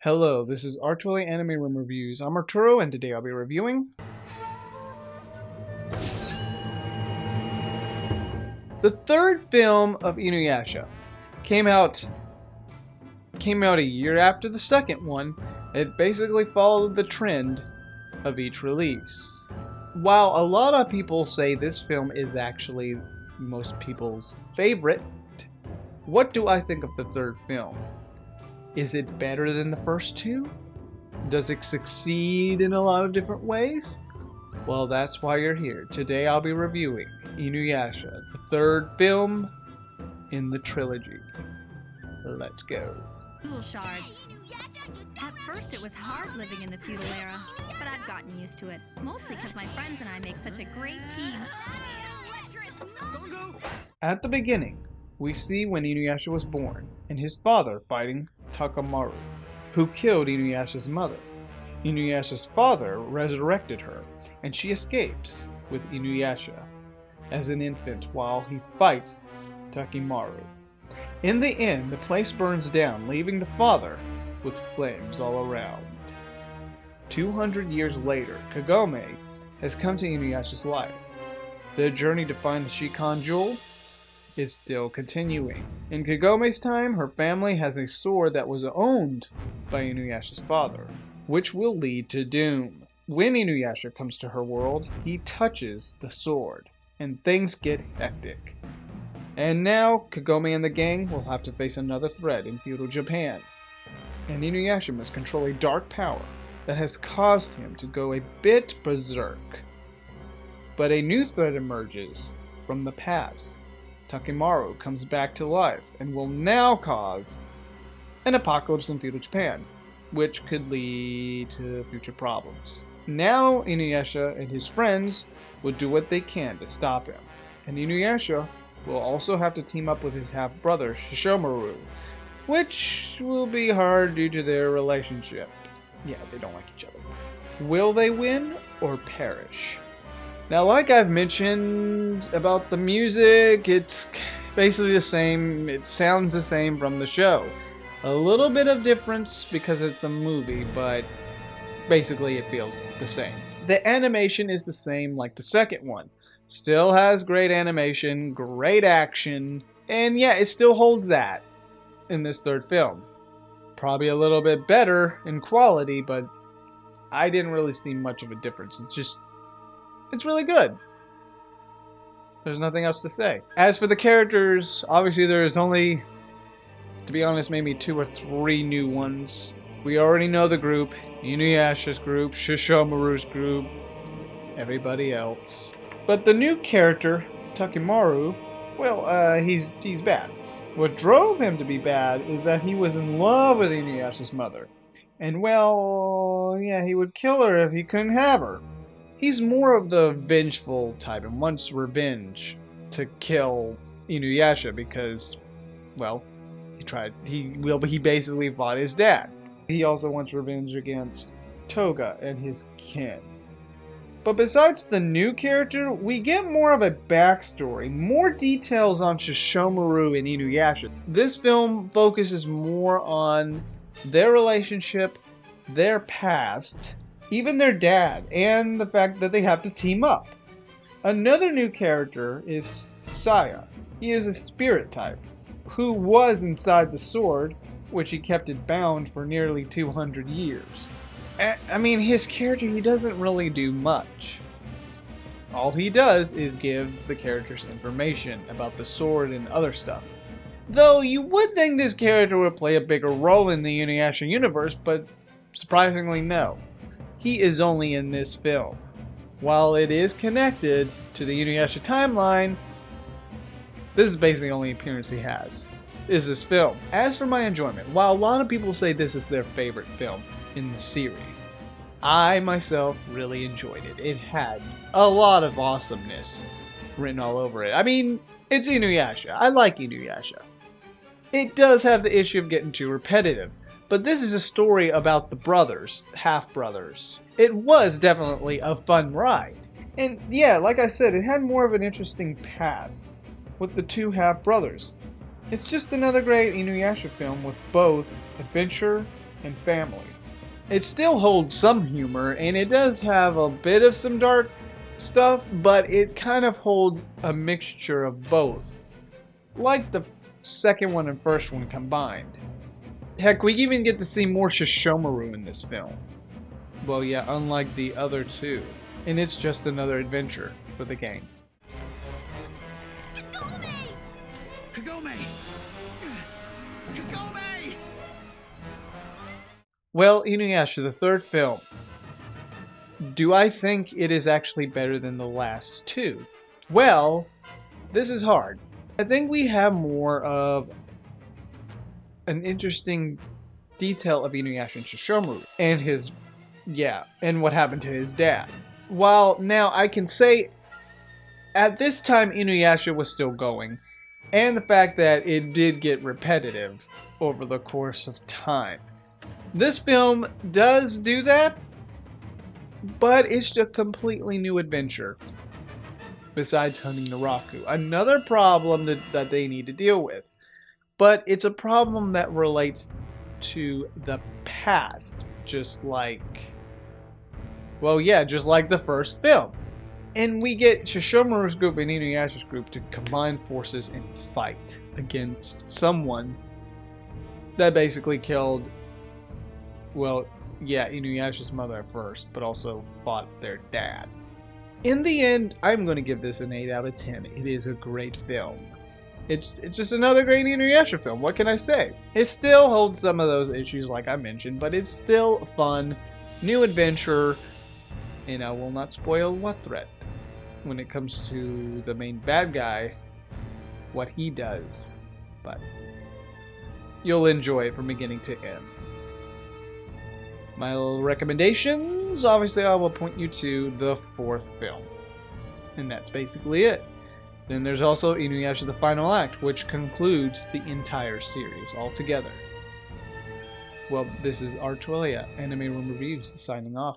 Hello, this is Arturelia Anime Room Reviews. I'm Arturo, and today I'll be reviewing the third film of Inuyasha. Came out a year after the second one. It basically followed the trend of each release. While a lot of people say this film is actually most people's favorite, what do I think of the third film? Is it better than the first two? Does it succeed in a lot of different ways? Well, that's why you're here. Today I'll be reviewing Inuyasha, the third film in the trilogy. Let's go. Jewel shards. At first it was hard living in the feudal era, but I've gotten used to it. Mostly because my friends and I make such a great team. At the beginning, we see when Inuyasha was born, and his father fighting Takamaru, who killed Inuyasha's mother. Inuyasha's father resurrected her, and she escapes with Inuyasha as an infant while he fights Takamaru. In the end, the place burns down, leaving the father with flames all around. 200 years later, Kagome has come to Inuyasha's life. Their journey to find the Shikan Jewel is still continuing. In Kagome's time, her family has a sword that was owned by Inuyasha's father, which will lead to doom. When Inuyasha comes to her world, he touches the sword, and things get hectic. And now, Kagome and the gang will have to face another threat in feudal Japan. And Inuyasha must control a dark power that has caused him to go a bit berserk. But a new threat emerges from the past. Takamaru comes back to life and will now cause an apocalypse in feudal Japan, which could lead to future problems. Now Inuyasha and his friends will do what they can to stop him, and Inuyasha will also have to team up with his half-brother Shishomaru, which will be hard due to their relationship. Yeah, they don't like each other. Will they win or perish? Now, like I've mentioned about the music, it's basically the same. It sounds the same from the show. A little bit of difference because it's a movie, but basically it feels the same. The animation is the same like the second one. Still has great animation, great action, and yeah, it still holds that in this third film. Probably a little bit better in quality, but I didn't really see much of a difference. It's really good. There's nothing else to say. As for the characters, obviously there's only, to be honest, maybe 2 or 3 new ones. We already know the group. Inuyasha's group, Shishomaru's group, everybody else. But the new character, Takamaru, well, he's bad. What drove him to be bad is that he was in love with Inuyasha's mother. And well, yeah, he would kill her if he couldn't have her. He's more of the vengeful type and wants revenge to kill Inuyasha because, well, he basically fought his dad. He also wants revenge against Toga and his kin. But besides the new character, we get more of a backstory, more details on Shishomaru and Inuyasha. This film focuses more on their relationship, their past, even their dad, and the fact that they have to team up. Another new character is Saya. He is a spirit type, who was inside the sword, which he kept it bound for nearly 200 years. I mean, his character, he doesn't really do much. All he does is give the characters information about the sword and other stuff. Though you would think this character would play a bigger role in the Inuyasha universe, but surprisingly no. He is only in this film. While it is connected to the Inuyasha timeline, this is basically the only appearance he has, is this film. As for my enjoyment, while a lot of people say this is their favorite film in the series, I myself really enjoyed it. It had a lot of awesomeness written all over it. I mean, it's Inuyasha. I like Inuyasha. It does have the issue of getting too repetitive. But this is a story about the brothers, half-brothers. It was definitely a fun ride. And yeah, like I said, it had more of an interesting past with the 2 half-brothers. It's just another great Inuyasha film with both adventure and family. It still holds some humor, and it does have a bit of some dark stuff, but it kind of holds a mixture of both, like the second one and first one combined. Heck, we even get to see more Shishomaru in this film. Well, yeah, unlike the other two. And it's just another adventure for the game. Kagome! Kagome! Kagome! Well, Inuyasha, the third film. Do I think it is actually better than the last two? Well, this is hard. I think we have more of an interesting detail of Inuyasha and Shishomaru and his, and what happened to his dad. While now I can say at this time Inuyasha was still going, and the fact that it did get repetitive over the course of time. This film does do that, but it's a completely new adventure besides hunting Naraku. Another problem that they need to deal with. But it's a problem that relates to the past, just like the first film. And we get Shishomaru's group and Inuyasha's group to combine forces and fight against someone that basically killed, Inuyasha's mother at first, but also fought their dad. In the end, I'm going to give this an 8 out of 10. It is a great film. It's just another great Inuyasha film. What can I say? It still holds some of those issues like I mentioned, but it's still fun, new adventure, and I will not spoil what threat when it comes to the main bad guy, what he does. But you'll enjoy it from beginning to end. My little recommendations, obviously I will point you to the fourth film. And that's basically it. Then there's also Inuyasha the Final Act, which concludes the entire series altogether. Well, this is Arturelia, Anime Room Reviews, signing off.